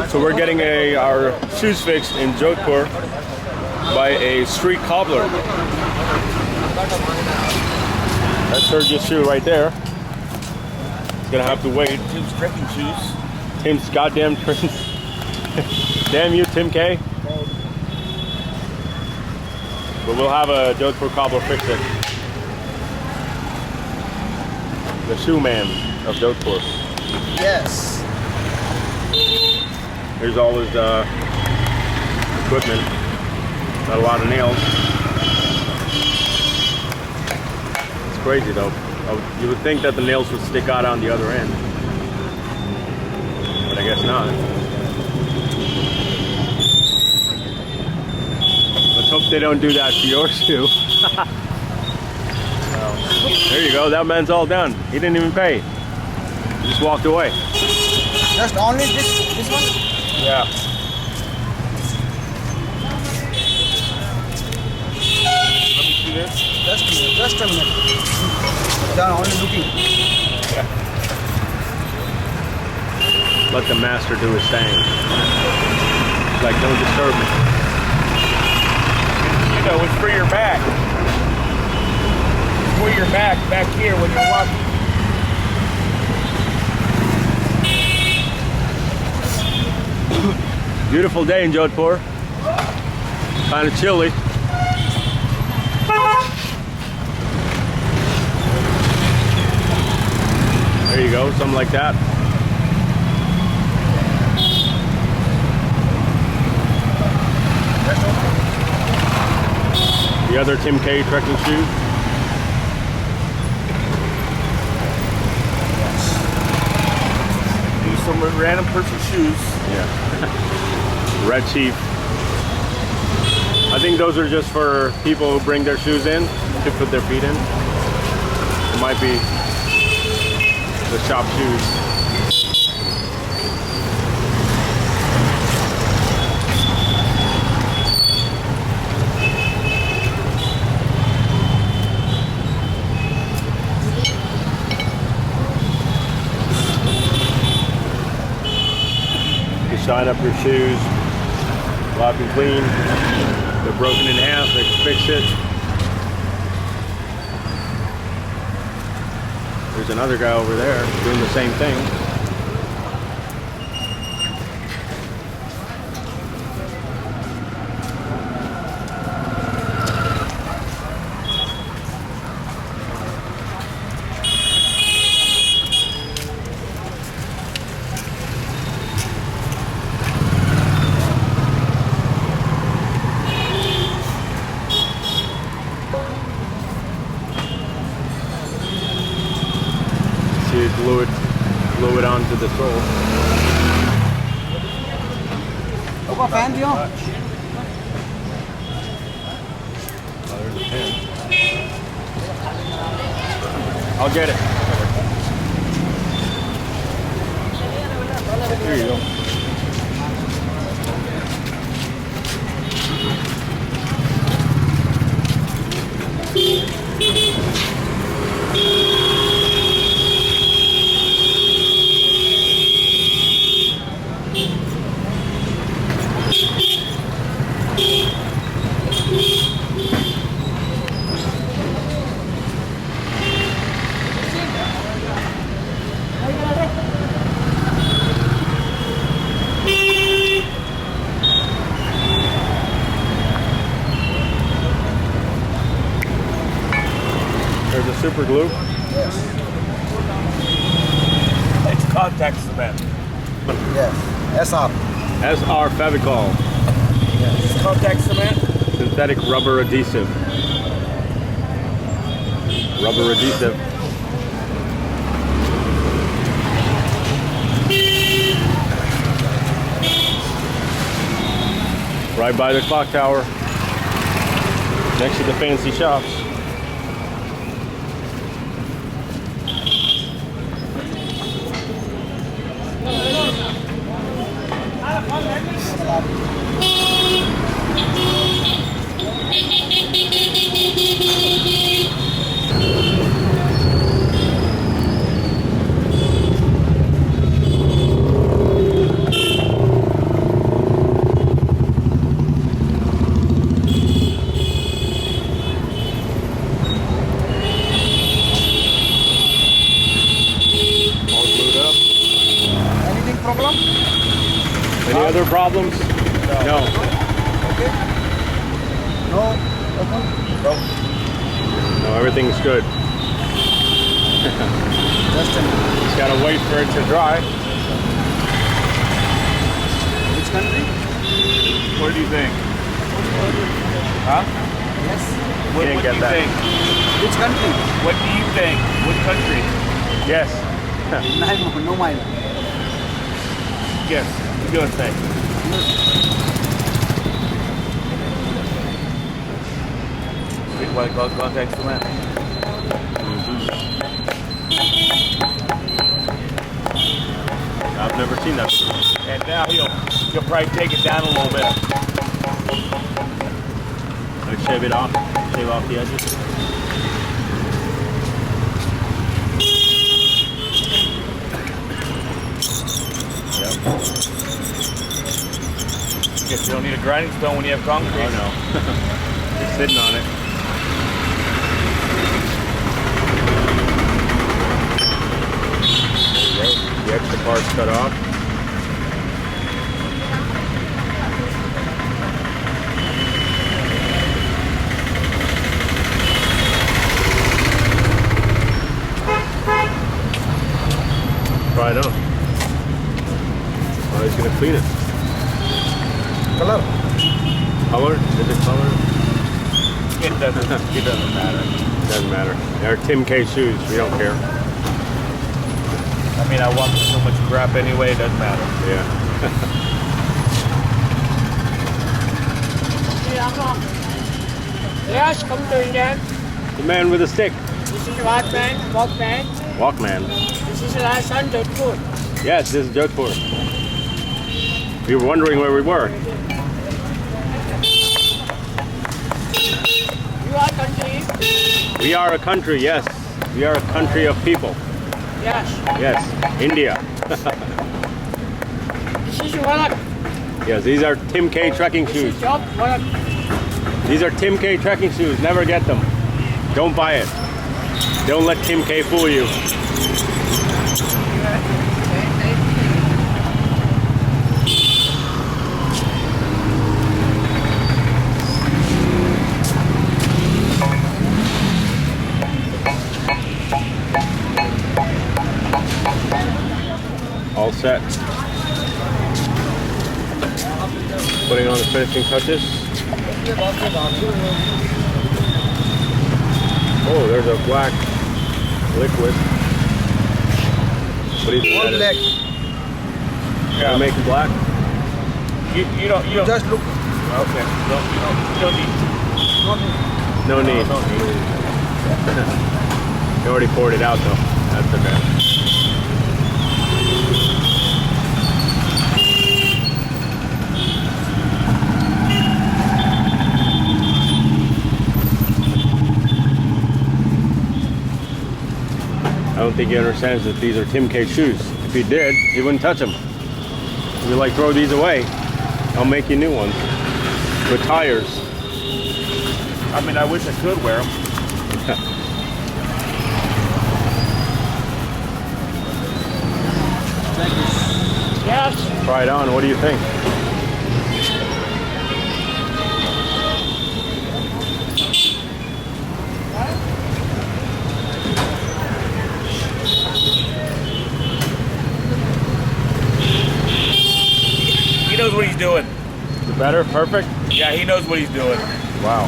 So we're getting our shoes fixed in Jodhpur by a street cobbler. That's Sergio's shoe right there. He's gonna have to wait. Tim's trekking shoes. Tim's goddamn trends. Damn you, Tim K. But we'll have a Jodhpur cobbler fix it. The shoe man of Jodhpur. Yes. Here's all his equipment. Got a lot of nails. It's crazy though. You would think that the nails would stick out on the other end, but I guess not. Let's hope they don't do that to your shoe. There you go. That man's all done. He didn't even pay. He just walked away. Just only this one? Yeah. Let me see this. Just a minute. Done, only looking. Yeah. Let the master do his thing. Like, don't disturb me. You know, it's for your back. It's for your back here when you're walking. Beautiful day in Jodhpur. Kind of chilly. There you go, something like that. The other Tim K trekking shoes. Use some random person's shoes. Yeah. Red Chief. I think those are just for people who bring their shoes in to put their feet in. It might be the shop shoes. You shine up your shoes, lock and clean. They're broken in half, they can fix it. There's another guy over there doing the same thing. Glue it onto the sole. What fan do you want? Oh, there's a pin. I'll get it. Here you go. There's a super glue. Yes. It's contact cement. Yes. SR. SR Fevicol. Yes. Contact cement. Synthetic rubber adhesive. Rubber adhesive. Right by the clock tower. Next to the fancy shops. problem? Any other problems? No. Okay. No. Open. No, everything's good. Just a minute. Just gotta wait for it to dry. Which country? What do you think? Huh? Yes. What Didn't do get you that. think? Which country? What do you think? What country? Yes. No mind. Yes. What you gonna say? Wait, what context for that? I've never seen that before. And now he'll probably take it down a little bit. Like shave it off. Shave off the edges. Yep. Guess you don't need a grinding stone when you have concrete. Oh no. You're sitting on it. There you go. The extra part's cut off. Right on. Oh, he's gonna clean it. Color? Color? Is it color? It doesn't matter. Doesn't matter. They're Tim K shoes. We don't care. I mean, I walk through so much crap anyway, it doesn't matter. Yeah. Yes, come to India. The man with a stick. This is Walkman. Walkman. This is Rajasthan, Jodhpur. Yes, this is jodhpur. We were wondering where we were. You are country? We are a country, yes. We are a country of people. Yes. Yes, India. This is Walak. Yes, these are Tim K trekking This shoes. is job Walak. These are Tim K trekking shoes. Never get them. Don't buy it. Don't let Tim K fool you. All set. Putting on the finishing touches. Oh, there's a black liquid. What do you think All that is? black. Gotta make it black? You don't. Just look. Okay. You don't need. No need. No need. You already poured it out though. That's okay. I don't think he understands that these are Tim K shoes. If he did, he wouldn't touch them. He'd be like, throw these away. I'll make you new ones. With tires. I mean, I wish I could wear them. Yes. Try it on. What do you think? He knows what he's doing. Better? Perfect? Yeah, he knows what he's doing. Wow.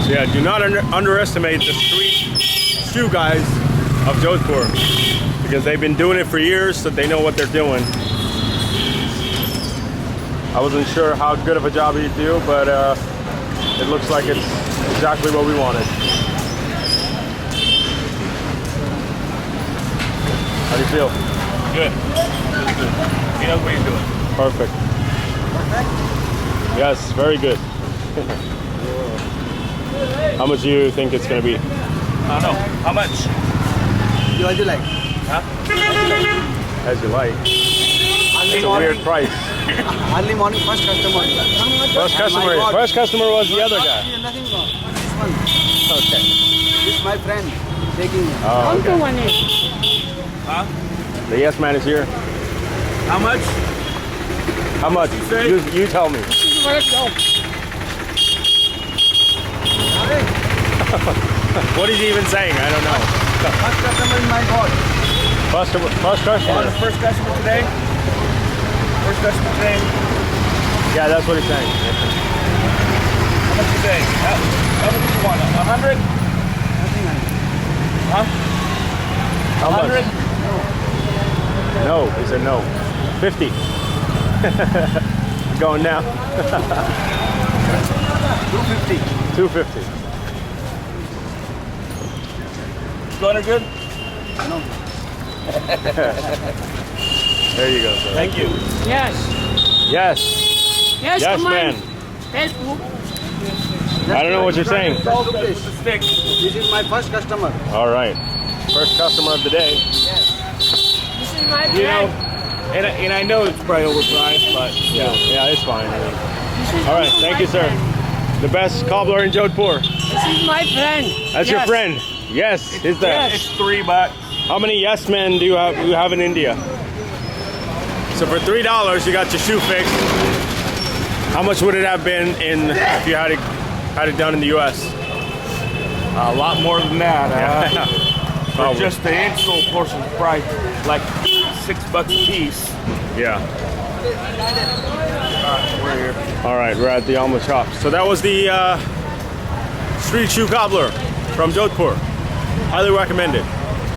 So yeah, do not underestimate the street shoe guys of Jodhpur, because they've been doing it for years, so they know what they're doing. I wasn't sure how good of a job he'd do, but it looks like it's exactly what we wanted. How do you feel? Good. He knows what he's doing. Perfect. Yes, very good. How much do you think it's going to be? I don't know. How much? You as you like. Huh? As you like. It's a weird price. Early morning, first customer. First customer was the other guy. Nothing wrong. This one. Okay. This is my friend taking it. Oh, okay. Huh? The yes man is here. How much? How much? you say? You tell me. This is where it go. What is he even saying? I don't know. First customer in my God. First customer. First customer today. First customer today. Yeah, that's what he's saying. How much you say? How much do you want? 100? Huh? How much? 100? No, he said no. 50. Going down. 250. 250. Going good? There you go, sir. Thank you. Yes. Yes. Yes, Yes, come on. man. Help you. I don't know what you're saying. With the stick. This is my first customer. All right. First customer of the day. This is my You know, friend. and I know it's probably overpriced, but Yeah, it's fine. This is All right, also thank my you, sir. friend. The best cobbler in Jodhpur. This is my friend. That's your Yes. friend. Yes, is that? it's $3. How many yes men do you have in India? So for $3, you got your shoe fixed. How much would it have been if you had it done in the U.S.? A lot more than that. For Probably. just the insole portion price, like $6 a piece. Yeah. We're here. All right, we're at the Alma shop. So that was the street shoe cobbler from Jodhpur. Highly recommended.